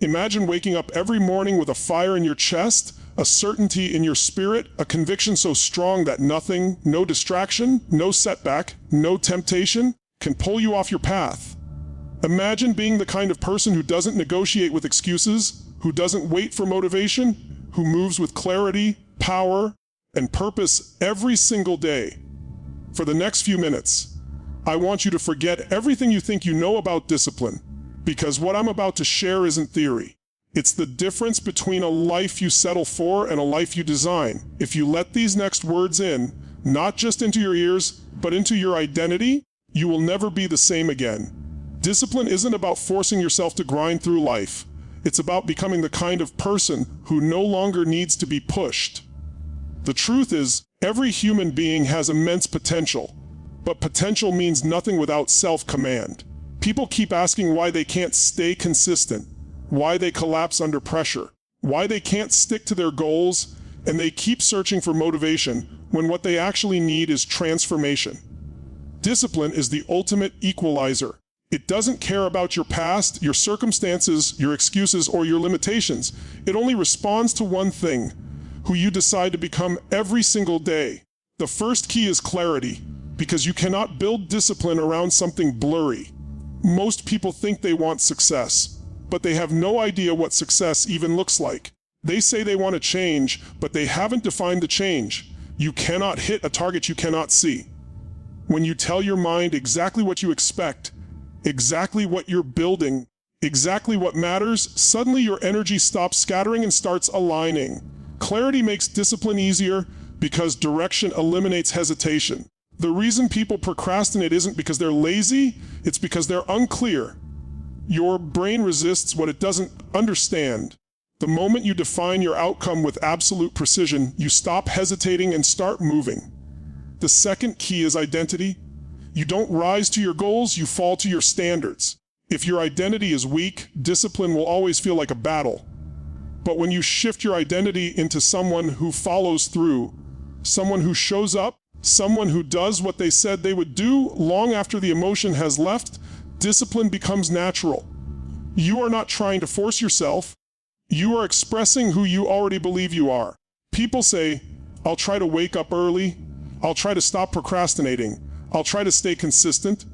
Imagine waking up every morning with a fire in your chest, a certainty in your spirit, a conviction so strong that nothing, no distraction, no setback, no temptation can pull you off your path. Imagine being the kind of person who doesn't negotiate with excuses, who doesn't wait for motivation, who moves with clarity, power, and purpose every single day. For the next few minutes, I want you to forget everything you think you know about discipline, because what I'm about to share isn't theory. It's the difference between a life you settle for and a life you design. If you let these next words in, not just into your ears, but into your identity, you will never be the same again. Discipline isn't about forcing yourself to grind through life. It's about becoming the kind of person who no longer needs to be pushed. The truth is, every human being has immense potential, but potential means nothing without self-command. People keep asking why they can't stay consistent, why they collapse under pressure, why they can't stick to their goals, and they keep searching for motivation when what they actually need is transformation. Discipline is the ultimate equalizer. It doesn't care about your past, your circumstances, your excuses, or your limitations. It only responds to one thing: who you decide to become every single day. The first key is clarity, because you cannot build discipline around something blurry. Most people think they want success, but they have no idea what success even looks like. They say they want to change, but they haven't defined the change. You cannot hit a target you cannot see. When you tell your mind exactly what you expect, exactly what you're building, exactly what matters, suddenly your energy stops scattering and starts aligning. Clarity makes discipline easier because direction eliminates hesitation. The reason people procrastinate isn't because they're lazy, it's because they're unclear. Your brain resists what it doesn't understand. The moment you define your outcome with absolute precision, you stop hesitating and start moving. The second key is identity. You don't rise to your goals, you fall to your standards. If your identity is weak, discipline will always feel like a battle. But when you shift your identity into someone who follows through, someone who shows up, someone who does what they said they would do long after the emotion has left, discipline becomes natural. You are not trying to force yourself. You are expressing who you already believe you are. People say, "I'll try to wake up early. I'll try to stop procrastinating. I'll try to stay consistent,"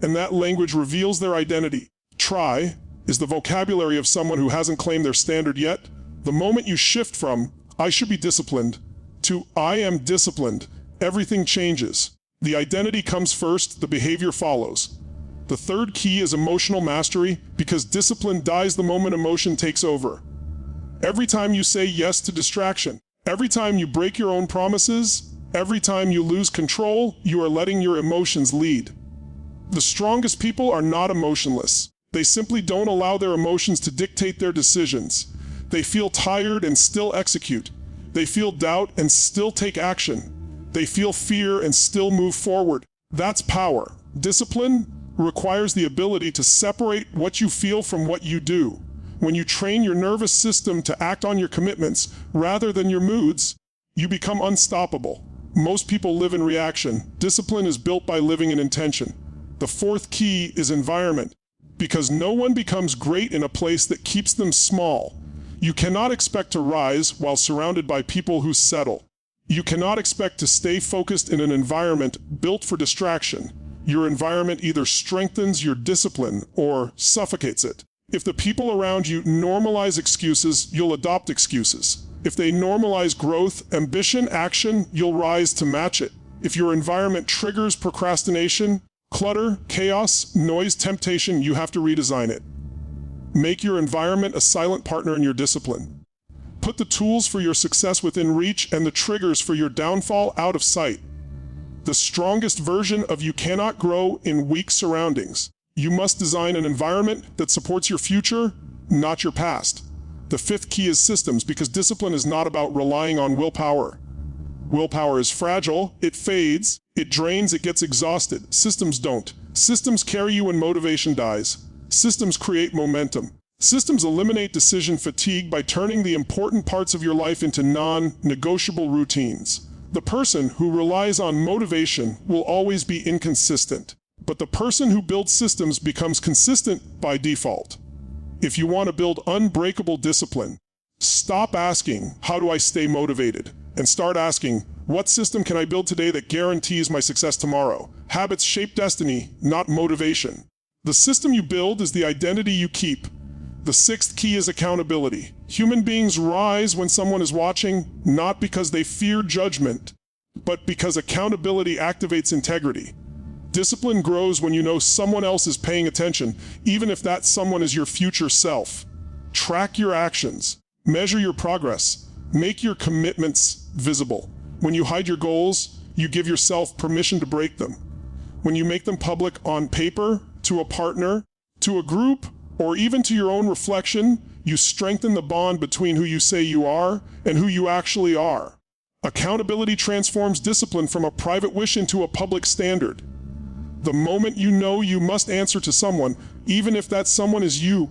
and that language reveals their identity. Try is the vocabulary of someone who hasn't claimed their standard yet. The moment you shift from, "I should be disciplined," to "I am disciplined," everything changes. The identity comes first, the behavior follows. The third key is emotional mastery, because discipline dies the moment emotion takes over. Every time you say yes to distraction, every time you break your own promises, every time you lose control, you are letting your emotions lead. The strongest people are not emotionless. They simply don't allow their emotions to dictate their decisions. They feel tired and still execute. They feel doubt and still take action. They feel fear and still move forward. That's power. Discipline requires the ability to separate what you feel from what you do. When you train your nervous system to act on your commitments rather than your moods, you become unstoppable. Most people live in reaction. Discipline is built by living in intention. The fourth key is environment, because no one becomes great in a place that keeps them small. You cannot expect to rise while surrounded by people who settle. You cannot expect to stay focused in an environment built for distraction. Your environment either strengthens your discipline or suffocates it. If the people around you normalize excuses, you'll adopt excuses. If they normalize growth, ambition, action, you'll rise to match it. If your environment triggers procrastination, clutter, chaos, noise, temptation, you have to redesign it. Make your environment a silent partner in your discipline. Put the tools for your success within reach and the triggers for your downfall out of sight. The strongest version of you cannot grow in weak surroundings. You must design an environment that supports your future, not your past. The fifth key is systems, because discipline is not about relying on willpower. Willpower is fragile, it fades, it drains, it gets exhausted. Systems don't. Systems carry you when motivation dies. Systems create momentum. Systems eliminate decision fatigue by turning the important parts of your life into non-negotiable routines. The person who relies on motivation will always be inconsistent, but the person who builds systems becomes consistent by default. If you want to build unbreakable discipline, stop asking, how do I stay motivated? And start asking, what system can I build today that guarantees my success tomorrow? Habits shape destiny, not motivation. The system you build is the identity you keep. The sixth key is accountability. Human beings rise when someone is watching, not because they fear judgment, but because accountability activates integrity. Discipline grows when you know someone else is paying attention, even if that someone is your future self. Track your actions. Measure your progress. Make your commitments visible. When you hide your goals, you give yourself permission to break them. When you make them public on paper, to a partner, to a group, or even to your own reflection, you strengthen the bond between who you say you are and who you actually are. Accountability transforms discipline from a private wish into a public standard. The moment you know you must answer to someone, even if that someone is you,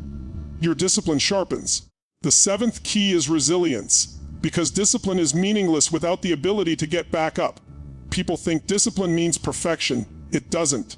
your discipline sharpens. The seventh key is resilience, because discipline is meaningless without the ability to get back up. People think discipline means perfection. It doesn't.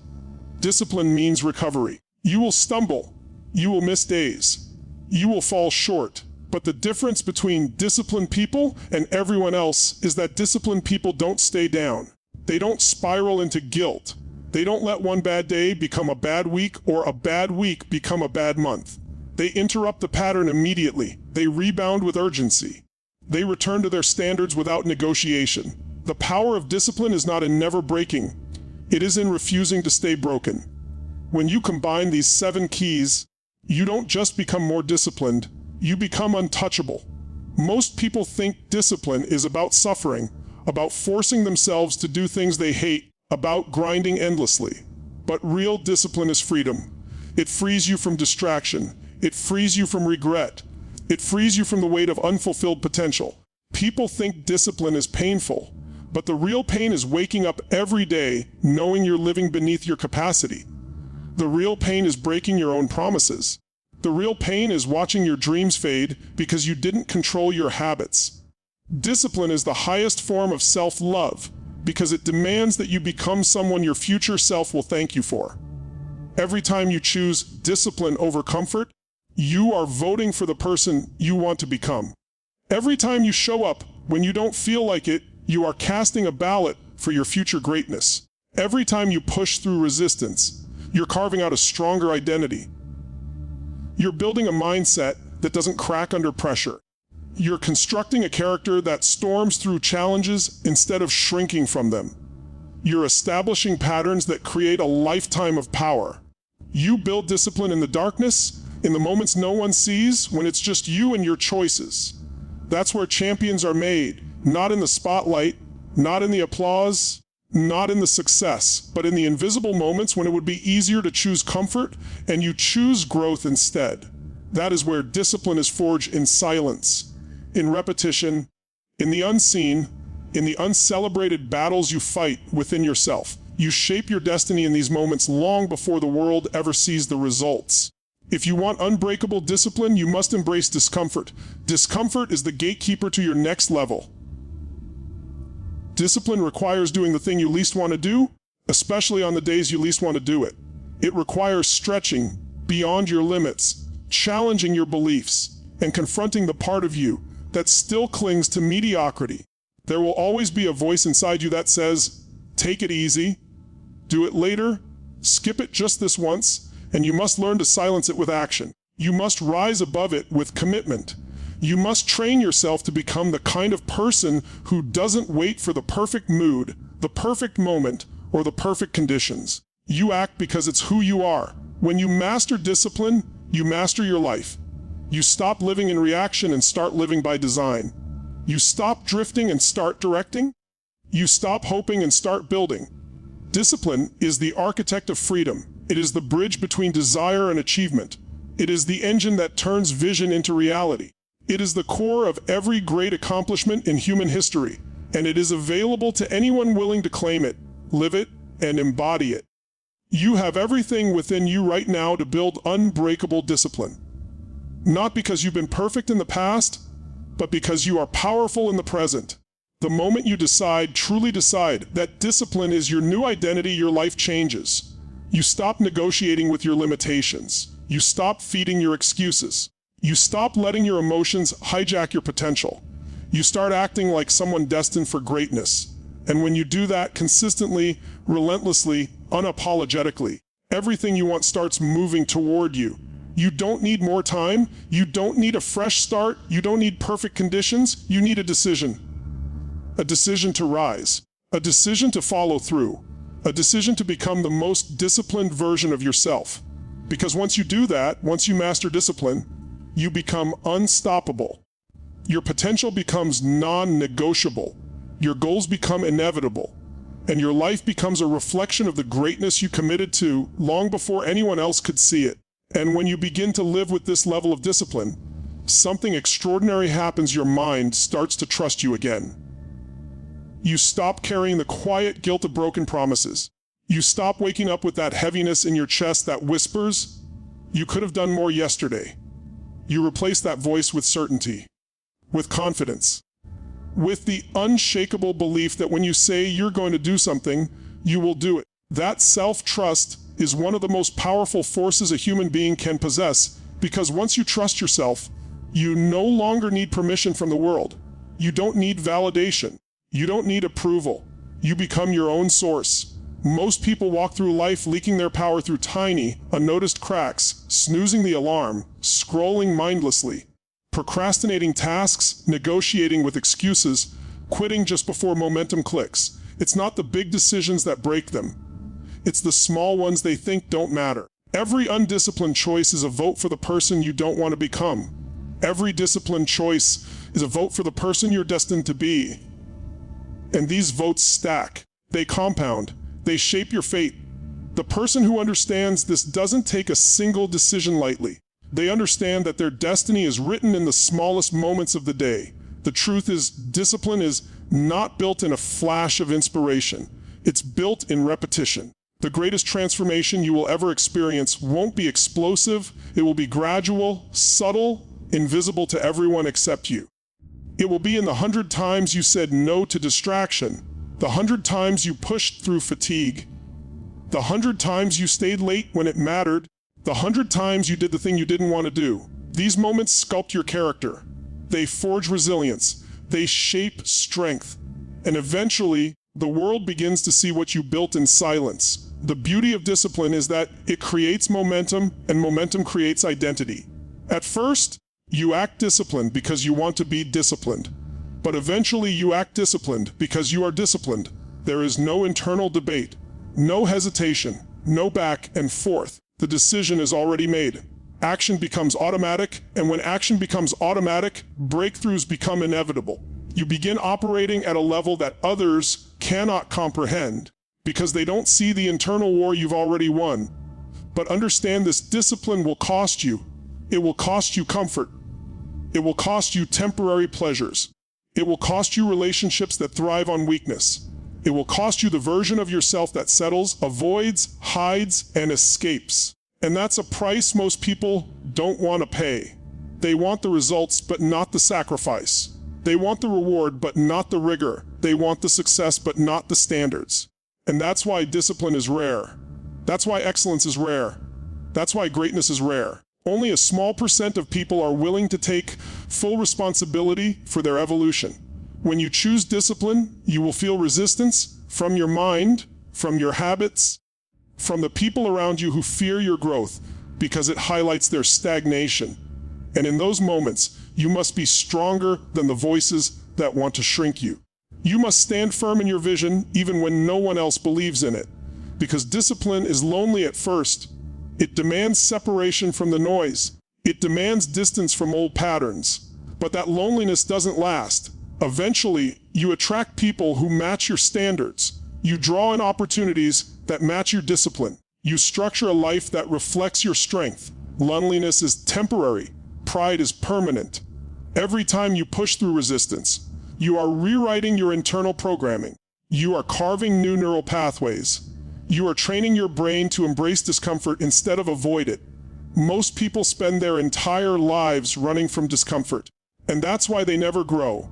Discipline means recovery. You will stumble. You will miss days. You will fall short. But the difference between disciplined people and everyone else is that disciplined people don't stay down. They don't spiral into guilt. They don't let one bad day become a bad week or a bad week become a bad month. They interrupt the pattern immediately. They rebound with urgency. They return to their standards without negotiation. The power of discipline is not in never breaking. It is in refusing to stay broken. When you combine these 7 keys, you don't just become more disciplined, you become untouchable. Most people think discipline is about suffering, about forcing themselves to do things they hate, about grinding endlessly. But real discipline is freedom. It frees you from distraction. It frees you from regret. It frees you from the weight of unfulfilled potential. People think discipline is painful, but the real pain is waking up every day knowing you're living beneath your capacity. The real pain is breaking your own promises. The real pain is watching your dreams fade because you didn't control your habits. Discipline is the highest form of self-love because it demands that you become someone your future self will thank you for. Every time you choose discipline over comfort, you are voting for the person you want to become. Every time you show up when you don't feel like it, you are casting a ballot for your future greatness. Every time you push through resistance, you're carving out a stronger identity. You're building a mindset that doesn't crack under pressure. You're constructing a character that storms through challenges instead of shrinking from them. You're establishing patterns that create a lifetime of power. You build discipline in the darkness, in the moments no one sees, when it's just you and your choices. That's where champions are made, not in the spotlight, not in the applause, not in the success, but in the invisible moments when it would be easier to choose comfort and you choose growth instead. That is where discipline is forged in silence, in repetition, in the unseen, in the uncelebrated battles you fight within yourself. You shape your destiny in these moments long before the world ever sees the results. If you want unbreakable discipline, you must embrace discomfort. Discomfort is the gatekeeper to your next level. Discipline requires doing the thing you least want to do, especially on the days you least want to do it. It requires stretching beyond your limits, challenging your beliefs, and confronting the part of you that still clings to mediocrity. There will always be a voice inside you that says, take it easy, do it later, skip it just this once, and you must learn to silence it with action. You must rise above it with commitment. You must train yourself to become the kind of person who doesn't wait for the perfect mood, the perfect moment, or the perfect conditions. You act because it's who you are. When you master discipline, you master your life. You stop living in reaction and start living by design. You stop drifting and start directing. You stop hoping and start building. Discipline is the architect of freedom. It is the bridge between desire and achievement. It is the engine that turns vision into reality. It is the core of every great accomplishment in human history, and it is available to anyone willing to claim it, live it, and embody it. You have everything within you right now to build unbreakable discipline. Not because you've been perfect in the past, but because you are powerful in the present. The moment you decide, truly decide, that discipline is your new identity, your life changes. You stop negotiating with your limitations. You stop feeding your excuses. You stop letting your emotions hijack your potential. You start acting like someone destined for greatness. And when you do that consistently, relentlessly, unapologetically, everything you want starts moving toward you. You don't need more time. You don't need a fresh start. You don't need perfect conditions. You need a decision. A decision to rise. A decision to follow through. A decision to become the most disciplined version of yourself. Because once you do that, once you master discipline, you become unstoppable. Your potential becomes non-negotiable. Your goals become inevitable. And your life becomes a reflection of the greatness you committed to long before anyone else could see it. And when you begin to live with this level of discipline, something extraordinary happens. Your mind starts to trust you again. You stop carrying the quiet guilt of broken promises. You stop waking up with that heaviness in your chest that whispers, "You could have done more yesterday." You replace that voice with certainty, with confidence, with the unshakable belief that when you say you're going to do something, you will do it. That self-trust is one of the most powerful forces a human being can possess, because once you trust yourself, you no longer need permission from the world. You don't need validation. You don't need approval. You become your own source. Most people walk through life leaking their power through tiny, unnoticed cracks, snoozing the alarm, scrolling mindlessly, procrastinating tasks, negotiating with excuses, quitting just before momentum clicks. It's not the big decisions that break them. It's the small ones they think don't matter. Every undisciplined choice is a vote for the person you don't want to become. Every disciplined choice is a vote for the person you're destined to be. And these votes stack. They compound. They shape your fate. The person who understands this doesn't take a single decision lightly. They understand that their destiny is written in the smallest moments of the day. The truth is, discipline is not built in a flash of inspiration. It's built in repetition. The greatest transformation you will ever experience won't be explosive. It will be gradual, subtle, invisible to everyone except you. It will be in the 100 times you said no to distraction, the 100 times you pushed through fatigue, the 100 times you stayed late when it mattered, the 100 times you did the thing you didn't want to do. These moments sculpt your character. They forge resilience. They shape strength. And eventually, the world begins to see what you built in silence. The beauty of discipline is that it creates momentum, and momentum creates identity. At first, you act disciplined because you want to be disciplined. But eventually you act disciplined because you are disciplined. There is no internal debate, no hesitation, no back and forth. The decision is already made. Action becomes automatic, and when action becomes automatic, breakthroughs become inevitable. You begin operating at a level that others cannot comprehend because they don't see the internal war you've already won. But understand, this discipline will cost you. It will cost you comfort. It will cost you temporary pleasures. It will cost you relationships that thrive on weakness. It will cost you the version of yourself that settles, avoids, hides, and escapes. And that's a price most people don't want to pay. They want the results, but not the sacrifice. They want the reward, but not the rigor. They want the success, but not the standards. And that's why discipline is rare. That's why excellence is rare. That's why greatness is rare. Only a small percent of people are willing to take full responsibility for their evolution. When you choose discipline, you will feel resistance from your mind, from your habits, from the people around you who fear your growth because it highlights their stagnation. And in those moments, you must be stronger than the voices that want to shrink you. You must stand firm in your vision even when no one else believes in it. Because discipline is lonely at first. It demands separation from the noise. It demands distance from old patterns. But that loneliness doesn't last. Eventually, you attract people who match your standards. You draw in opportunities that match your discipline. You structure a life that reflects your strength. Loneliness is temporary. Pride is permanent. Every time you push through resistance, you are rewriting your internal programming. You are carving new neural pathways. You are training your brain to embrace discomfort instead of avoid it. Most people spend their entire lives running from discomfort, and that's why they never grow.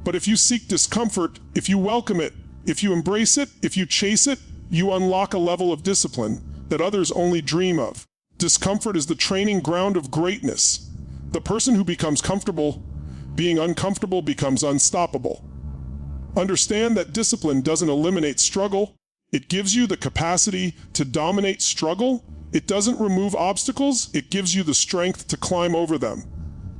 But if you seek discomfort, if you welcome it, if you embrace it, if you chase it, you unlock a level of discipline that others only dream of. Discomfort is the training ground of greatness. The person who becomes comfortable being uncomfortable becomes unstoppable. Understand that discipline doesn't eliminate struggle. It gives you the capacity to dominate struggle. It doesn't remove obstacles. It gives you the strength to climb over them.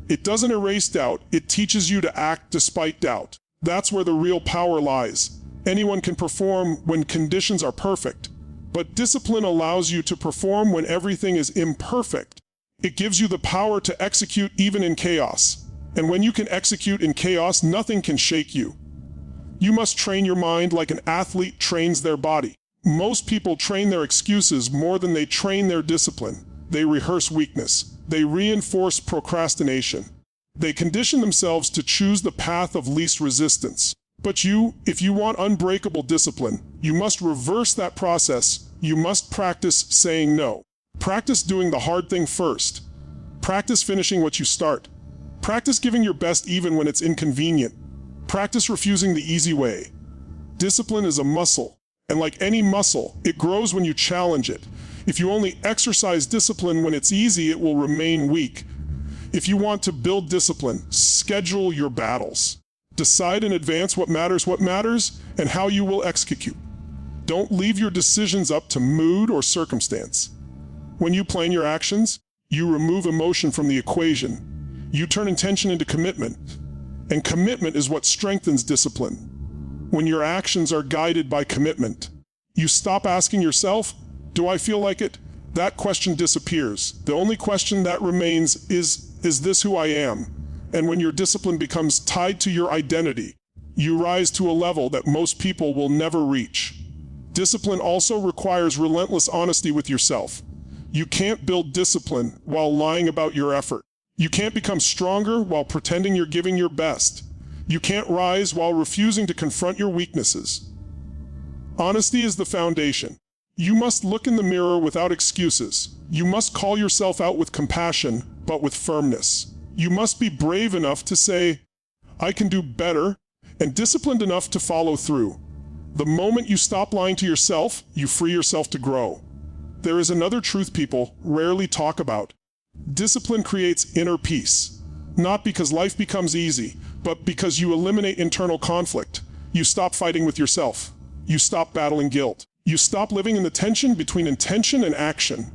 It doesn't erase doubt. It teaches you to act despite doubt. That's where the real power lies. Anyone can perform when conditions are perfect, but discipline allows you to perform when everything is imperfect. It gives you the power to execute even in chaos. And when you can execute in chaos, nothing can shake you. You must train your mind like an athlete trains their body. Most people train their excuses more than they train their discipline. They rehearse weakness. They reinforce procrastination. They condition themselves to choose the path of least resistance. But if you want unbreakable discipline, you must reverse that process. You must practice saying no. Practice doing the hard thing first. Practice finishing what you start. Practice giving your best even when it's inconvenient. Practice refusing the easy way. Discipline is a muscle, and like any muscle, it grows when you challenge it. If you only exercise discipline when it's easy, it will remain weak. If you want to build discipline, schedule your battles. Decide in advance what matters, and how you will execute. Don't leave your decisions up to mood or circumstance. When you plan your actions, you remove emotion from the equation. You turn intention into commitment. And commitment is what strengthens discipline. When your actions are guided by commitment, you stop asking yourself, "Do I feel like it?" That question disappears. The only question that remains is this who I am? And when your discipline becomes tied to your identity, you rise to a level that most people will never reach. Discipline also requires relentless honesty with yourself. You can't build discipline while lying about your effort. You can't become stronger while pretending you're giving your best. You can't rise while refusing to confront your weaknesses. Honesty is the foundation. You must look in the mirror without excuses. You must call yourself out with compassion, but with firmness. You must be brave enough to say, "I can do better," and disciplined enough to follow through. The moment you stop lying to yourself, you free yourself to grow. There is another truth people rarely talk about. Discipline creates inner peace, not because life becomes easy, but because you eliminate internal conflict. You stop fighting with yourself. You stop battling guilt. You stop living in the tension between intention and action.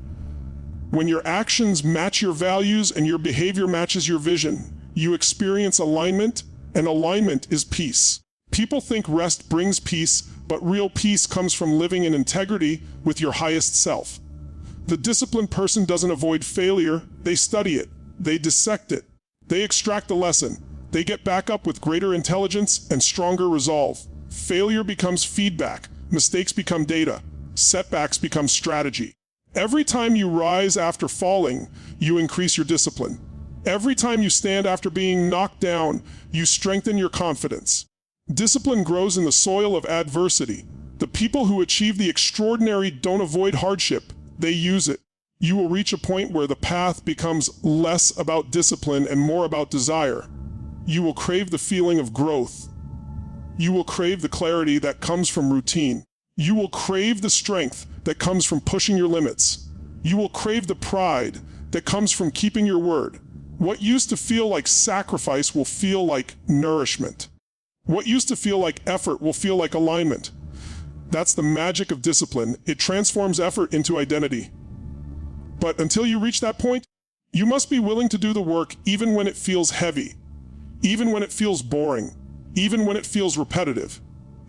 When your actions match your values and your behavior matches your vision, you experience alignment, and alignment is peace. People think rest brings peace, but real peace comes from living in integrity with your highest self. The disciplined person doesn't avoid failure, they study it, they dissect it, they extract the lesson, they get back up with greater intelligence and stronger resolve. Failure becomes feedback, mistakes become data, setbacks become strategy. Every time you rise after falling, you increase your discipline. Every time you stand after being knocked down, you strengthen your confidence. Discipline grows in the soil of adversity. The people who achieve the extraordinary don't avoid hardship, they use it. You will reach a point where the path becomes less about discipline and more about desire. You will crave the feeling of growth. You will crave the clarity that comes from routine. You will crave the strength that comes from pushing your limits. You will crave the pride that comes from keeping your word. What used to feel like sacrifice will feel like nourishment. What used to feel like effort will feel like alignment. That's the magic of discipline. It transforms effort into identity. But until you reach that point, you must be willing to do the work even when it feels heavy, even when it feels boring, even when it feels repetitive,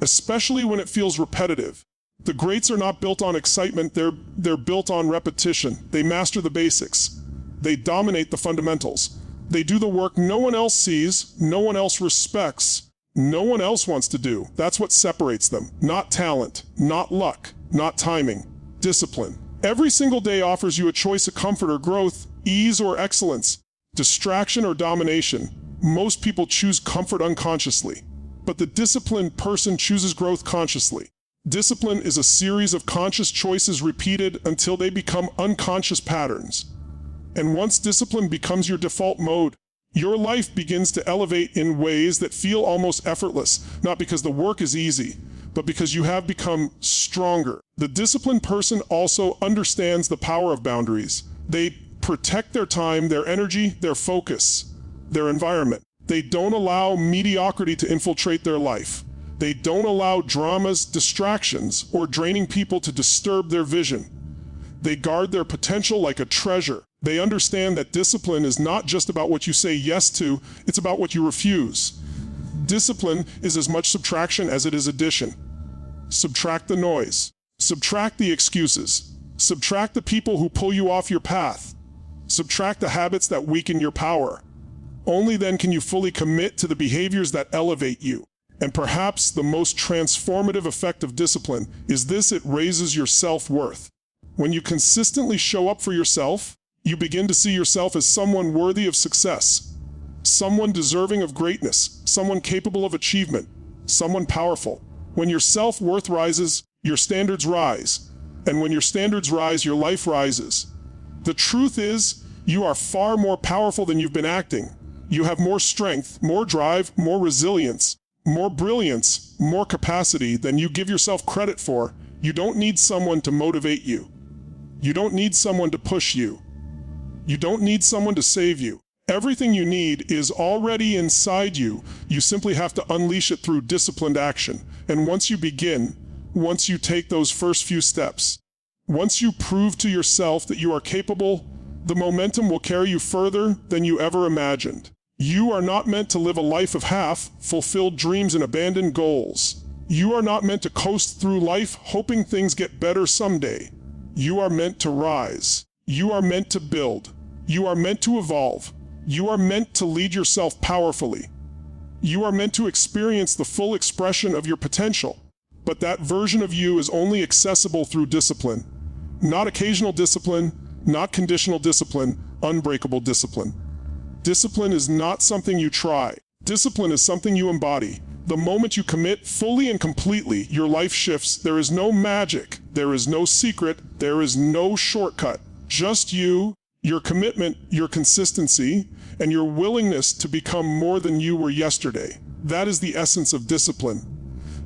especially when it feels repetitive. The greats are not built on excitement, they're built on repetition. They master the basics. They dominate the fundamentals. They do the work no one else sees, no one else respects, no one else wants to do. That's what separates them. Not talent, not luck, not timing, discipline. Every single day offers you a choice of comfort or growth, ease or excellence, distraction or domination. Most people choose comfort unconsciously, but the disciplined person chooses growth consciously. Discipline is a series of conscious choices repeated until they become unconscious patterns. And once discipline becomes your default mode, your life begins to elevate in ways that feel almost effortless, not because the work is easy, but because you have become stronger. The disciplined person also understands the power of boundaries. They protect their time, their energy, their focus, their environment. They don't allow mediocrity to infiltrate their life. They don't allow dramas, distractions, or draining people to disturb their vision. They guard their potential like a treasure. They understand that discipline is not just about what you say yes to, it's about what you refuse. Discipline is as much subtraction as it is addition. Subtract the noise. Subtract the excuses. Subtract the people who pull you off your path. Subtract the habits that weaken your power. Only then can you fully commit to the behaviors that elevate you. And perhaps the most transformative effect of discipline is this: it raises your self-worth. When you consistently show up for yourself, you begin to see yourself as someone worthy of success, someone deserving of greatness, someone capable of achievement, someone powerful. When your self-worth rises, your standards rise. And when your standards rise, your life rises. The truth is, you are far more powerful than you've been acting. You have more strength, more drive, more resilience, more brilliance, more capacity than you give yourself credit for. You don't need someone to motivate you. You don't need someone to push you. You don't need someone to save you. Everything you need is already inside you. You simply have to unleash it through disciplined action. And once you begin, once you take those first few steps, once you prove to yourself that you are capable, the momentum will carry you further than you ever imagined. You are not meant to live a life of half-fulfilled dreams and abandoned goals. You are not meant to coast through life hoping things get better someday. You are meant to rise. You are meant to build. You are meant to evolve. You are meant to lead yourself powerfully. You are meant to experience the full expression of your potential. But that version of you is only accessible through discipline. Not occasional discipline, not conditional discipline, unbreakable discipline. Discipline is not something you try. Discipline is something you embody. The moment you commit fully and completely, your life shifts. There is no magic. There is no secret. There is no shortcut. Just you, your commitment, your consistency, and your willingness to become more than you were yesterday. That is the essence of discipline.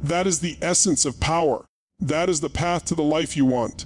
That is the essence of power. That is the path to the life you want.